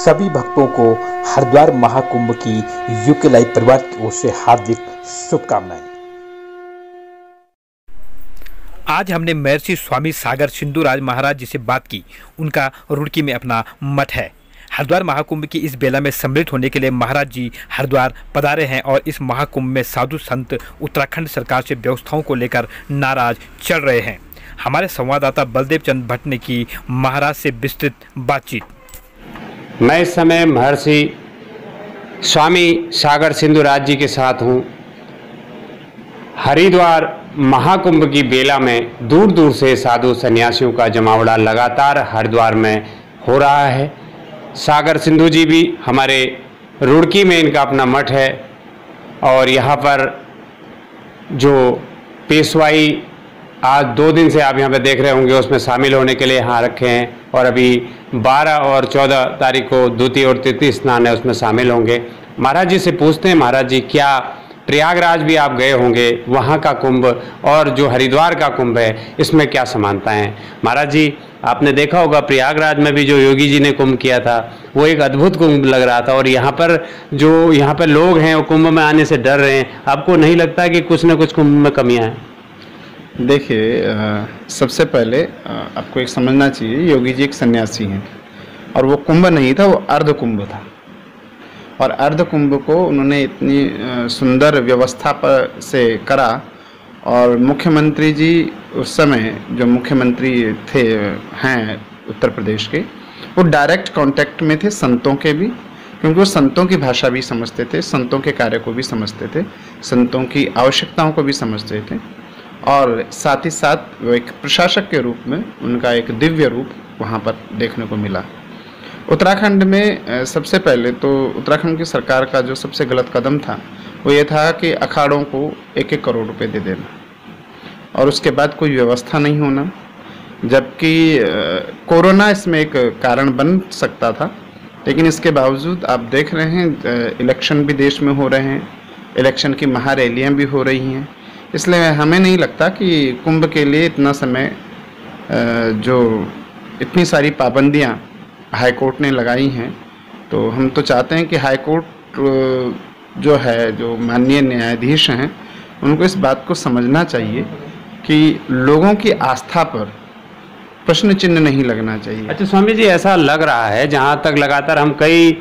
सभी भक्तों को हरिद्वार महाकुंभ की यूके लाइव परिवार की ओर से हार्दिक शुभकामनाएं। आज हमने महर्षि स्वामी सागर सिंधुराज महाराज जी से बात की। उनका रुड़की में अपना मठ है। हरिद्वार महाकुंभ की इस बेला में सम्मिलित होने के लिए महाराज जी हरिद्वार पधारे हैं और इस महाकुंभ में साधु संत उत्तराखंड सरकार से व्यवस्थाओं को लेकर नाराज चल रहे हैं। हमारे संवाददाता बलदेव चंद भट्ट ने की महाराज से विस्तृत बातचीत। मैं इस समय महर्षि स्वामी सागर सिंधुराज जी के साथ हूँ। हरिद्वार महाकुंभ की बेला में दूर दूर से साधु सन्यासियों का जमावड़ा लगातार हरिद्वार में हो रहा है। सागर सिंधु जी भी हमारे रुड़की में इनका अपना मठ है और यहाँ पर जो पेशवाई आज 2 दिन से आप यहाँ पे देख रहे होंगे उसमें शामिल होने के लिए यहाँ रखे हैं और अभी 12 और 14 तारीख को द्वितीय और तृतीय स्नान है उसमें शामिल होंगे। महाराज जी से पूछते हैं, महाराज जी क्या प्रयागराज भी आप गए होंगे, वहाँ का कुंभ और जो हरिद्वार का कुंभ है इसमें क्या समानताएं हैं? महाराज जी आपने देखा होगा प्रयागराज में भी जो योगी जी ने कुंभ किया था वो एक अद्भुत कुंभ लग रहा था और यहाँ पर लोग हैं वो कुंभ में आने से डर रहे हैं। आपको नहीं लगता कि कुछ न कुछ कुंभ में कमियाँ हैं? देखिए, सबसे पहले आपको एक समझना चाहिए, योगी जी एक सन्यासी हैं और वो कुंभ नहीं था, वो अर्ध कुंभ था। और अर्ध कुंभ को उन्होंने इतनी सुंदर व्यवस्था पर से करा और मुख्यमंत्री जी उस समय जो मुख्यमंत्री हैं उत्तर प्रदेश के, वो डायरेक्ट कांटेक्ट में थे संतों के भी, क्योंकि वो संतों की भाषा भी समझते थे, संतों के कार्य को भी समझते थे, संतों की आवश्यकताओं को भी समझते थे और साथ ही साथ वो एक प्रशासक के रूप में उनका एक दिव्य रूप वहाँ पर देखने को मिला। उत्तराखंड में सबसे पहले तो उत्तराखंड की सरकार का जो सबसे गलत कदम था वो ये था कि अखाड़ों को 1-1 करोड़ रुपए दे देना और उसके बाद कोई व्यवस्था नहीं होना, जबकि कोरोना इसमें एक कारण बन सकता था। लेकिन इसके बावजूद आप देख रहे हैं इलेक्शन भी देश में हो रहे हैं, इलेक्शन की महारैलियाँ भी हो रही हैं, इसलिए हमें नहीं लगता कि कुंभ के लिए इतना समय जो इतनी सारी पाबंदियाँ हाई कोर्ट ने लगाई हैं, तो हम तो चाहते हैं कि हाई कोर्ट जो है, जो माननीय न्यायाधीश हैं, उनको इस बात को समझना चाहिए कि लोगों की आस्था पर प्रश्न चिन्ह नहीं लगना चाहिए। अच्छा स्वामी जी, ऐसा लग रहा है, जहाँ तक लगातार हम कई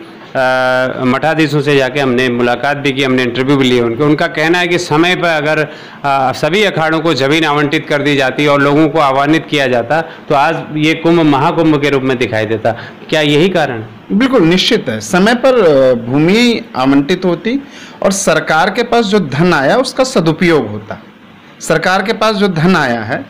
मठाधीशों से जाके हमने मुलाकात भी की, हमने इंटरव्यू भी लिए उनका कहना है कि समय पर अगर सभी अखाड़ों को जमीन आवंटित कर दी जाती और लोगों को आह्वानित किया जाता तो आज ये कुंभ महाकुंभ के रूप में दिखाई देता। क्या यही कारण? बिल्कुल निश्चित है, समय पर भूमि आवंटित होती और सरकार के पास जो धन आया उसका सदुपयोग होता। सरकार के पास जो धन आया है,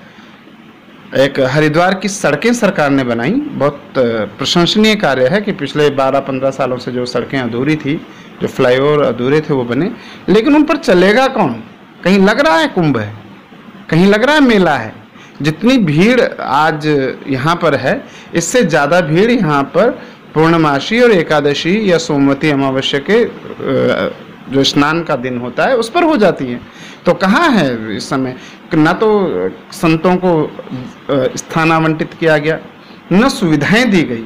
एक हरिद्वार की सड़कें सरकार ने बनाई, बहुत प्रशंसनीय कार्य है कि पिछले 12-15 सालों से जो सड़कें अधूरी थी, जो फ्लाईओवर अधूरे थे वो बने, लेकिन उन पर चलेगा कौन? कहीं लग रहा है कुंभ है, कहीं लग रहा है मेला है। जितनी भीड़ आज यहाँ पर है, इससे ज़्यादा भीड़ यहाँ पर पूर्णमासी और एकादशी या सोमवती अमावस्या के जो स्नान का दिन होता है उस पर हो जाती है। तो कहाँ है इस समय? न तो संतों को स्थान आवंटित किया गया, न सुविधाएं दी गई।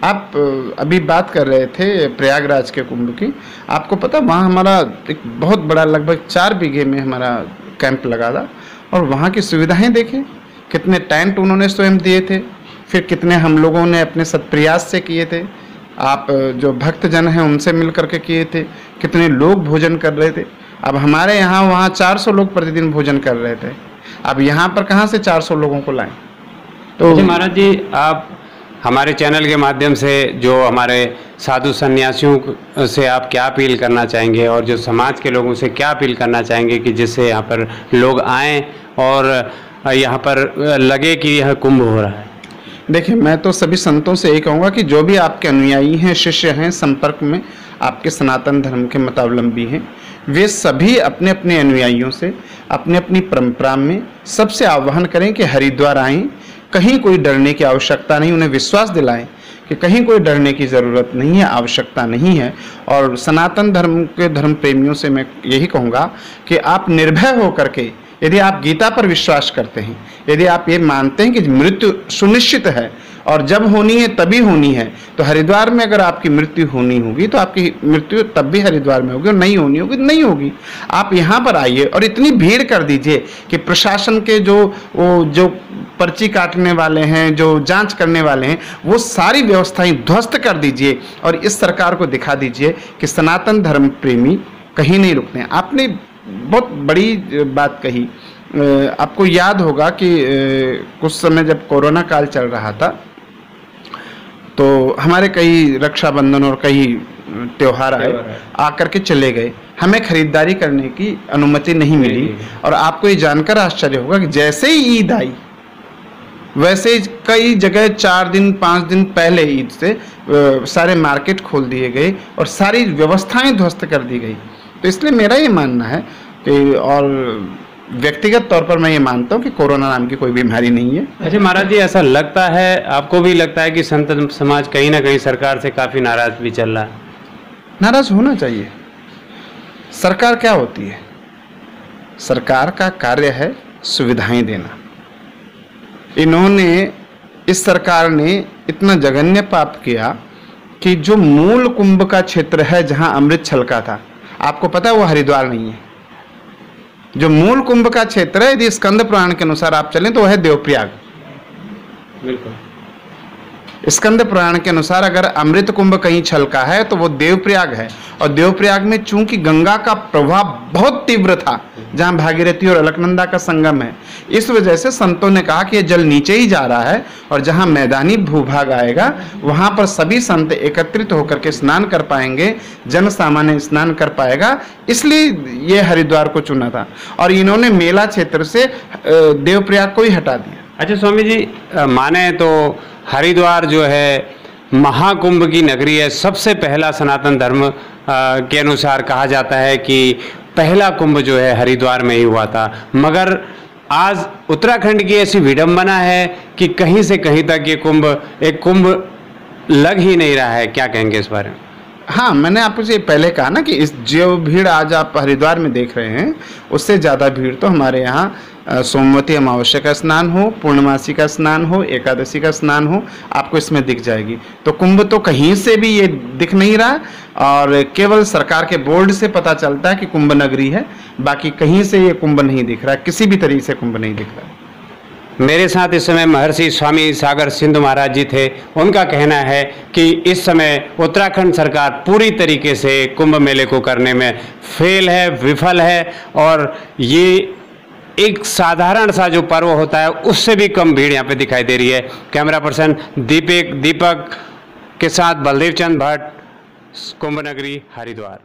आप अभी बात कर रहे थे प्रयागराज के कुंभ की, आपको पता वहाँ हमारा एक बहुत बड़ा लगभग 4 बीघे में हमारा कैंप लगा था और वहाँ की सुविधाएं देखें, कितने टेंट उन्होंने स्वयं दिए थे, फिर कितने हम लोगों ने अपने सत्प्रयास से किए थे, आप जो भक्तजन हैं उनसे मिल करके किए थे, कितने लोग भोजन कर रहे थे। अब हमारे यहाँ वहाँ 400 लोग प्रतिदिन भोजन कर रहे थे, अब यहाँ पर कहाँ से 400 लोगों को लाएं? तो महाराज जी, आप हमारे चैनल के माध्यम से जो हमारे साधु सन्यासियों से आप क्या अपील करना चाहेंगे और जो समाज के लोगों से क्या अपील करना चाहेंगे कि जिससे यहाँ पर लोग आएँ और यहाँ पर लगे कि यह कुंभ हो रहा है? देखिए, मैं तो सभी संतों से यही कहूँगा कि जो भी आपके अनुयायी हैं, शिष्य हैं, संपर्क में आपके सनातन धर्म के मतावलंबी हैं, वे सभी अपने अपने अनुयायियों से अपने अपनी परंपरा में सबसे आह्वान करें कि हरिद्वार आएं। कहीं कोई डरने की आवश्यकता नहीं, उन्हें विश्वास दिलाएं कि कहीं कोई डरने की ज़रूरत नहीं है, आवश्यकता नहीं है। और सनातन धर्म के धर्म प्रेमियों से मैं यही कहूँगा कि आप निर्भय होकर के यदि आप गीता पर विश्वास करते हैं, यदि आप ये मानते हैं कि मृत्यु सुनिश्चित है और जब होनी है तभी होनी है, तो हरिद्वार में अगर आपकी मृत्यु होनी होगी तो आपकी मृत्यु तब भी हरिद्वार में होगी, और नहीं होनी होगी तो नहीं होगी। आप यहाँ पर आइए और इतनी भीड़ कर दीजिए कि प्रशासन के जो पर्ची काटने वाले हैं, जो जांच करने वाले हैं, वो सारी व्यवस्थाएं ध्वस्त कर दीजिए और इस सरकार को दिखा दीजिए कि सनातन धर्म प्रेमी कहीं नहीं रुकते हैं। आपने बहुत बड़ी बात कही। आपको याद होगा कि कुछ समय जब कोरोना काल चल रहा था तो हमारे कई रक्षाबंधन और कई त्योहार आकर के चले गए, हमें खरीदारी करने की अनुमति नहीं मिली। और आपको ये जानकर आश्चर्य होगा कि जैसे ही ईद आई वैसे ही कई जगह 4 दिन 5 दिन पहले ईद से सारे मार्केट खोल दिए गए और सारी व्यवस्थाएं ध्वस्त कर दी गई। तो इसलिए मेरा ये मानना है कि, और व्यक्तिगत तौर पर मैं ये मानता हूँ कि कोरोना नाम की कोई बीमारी नहीं है। अच्छा महाराज जी, ऐसा लगता है, आपको भी लगता है कि संत समाज कहीं ना कहीं सरकार से काफ़ी नाराज भी चल रहा है? नाराज होना चाहिए। सरकार क्या होती है? सरकार का कार्य है सुविधाएं देना। इस सरकार ने इतना जघन्य पाप किया कि जो मूल कुंभ का क्षेत्र है जहां अमृत छलका था, आपको पता है वो हरिद्वार नहीं है। जो मूल कुंभ का क्षेत्र है, यदि स्कंद पुराण के अनुसार आप चलें तो वह है देवप्रयाग। बिल्कुल, स्कंद पुराण के अनुसार अगर अमृत कुंभ कहीं छलका है तो वो देवप्रयाग है। और देवप्रयाग में चूंकि गंगा का प्रवाह बहुत तीव्र था, जहां भागीरथी और अलकनंदा का संगम है, इस वजह से संतों ने कहा कि ये जल नीचे ही जा रहा है और जहां मैदानी भूभाग आएगा वहां पर सभी संत एकत्रित होकर के स्नान कर पाएंगे, जन सामान्य स्नान कर पाएगा, इसलिए ये हरिद्वार को चुना था। और इन्होंने मेला क्षेत्र से देवप्रयाग को ही हटा दिया। अच्छा स्वामी जी, माने तो हरिद्वार जो है महाकुंभ की नगरी है। सबसे पहला सनातन धर्म के अनुसार कहा जाता है कि पहला कुंभ जो है हरिद्वार में ही हुआ था, मगर आज उत्तराखंड की ऐसी विडंबना है कि कहीं से कहीं तक ये एक कुंभ लग ही नहीं रहा है। क्या कहेंगे इस बारे में? हाँ, मैंने आपको ये पहले कहा ना कि इस जो भीड़ आज आप हरिद्वार में देख रहे हैं, उससे ज़्यादा भीड़ तो हमारे यहाँ सोमवती अमावस्या का स्नान हो, पूर्णमासी का स्नान हो, एकादशी का स्नान हो, आपको इसमें दिख जाएगी। तो कुंभ तो कहीं से भी ये दिख नहीं रहा और केवल सरकार के बोर्ड से पता चलता है कि कुंभ नगरी है, बाकी कहीं से ये कुंभ नहीं दिख रहा, किसी भी तरीके से कुंभ नहीं दिख रहा। मेरे साथ इस समय महर्षि स्वामी सागर सिंधु महाराज जी थे। उनका कहना है कि इस समय उत्तराखंड सरकार पूरी तरीके से कुंभ मेले को करने में फेल है, विफल है, और ये एक साधारण सा जो पर्व होता है उससे भी कम भीड़ यहाँ पे दिखाई दे रही है। कैमरा पर्सन दीपक के साथ बलदेव चंद भट्ट, कुंभ नगरी हरिद्वार।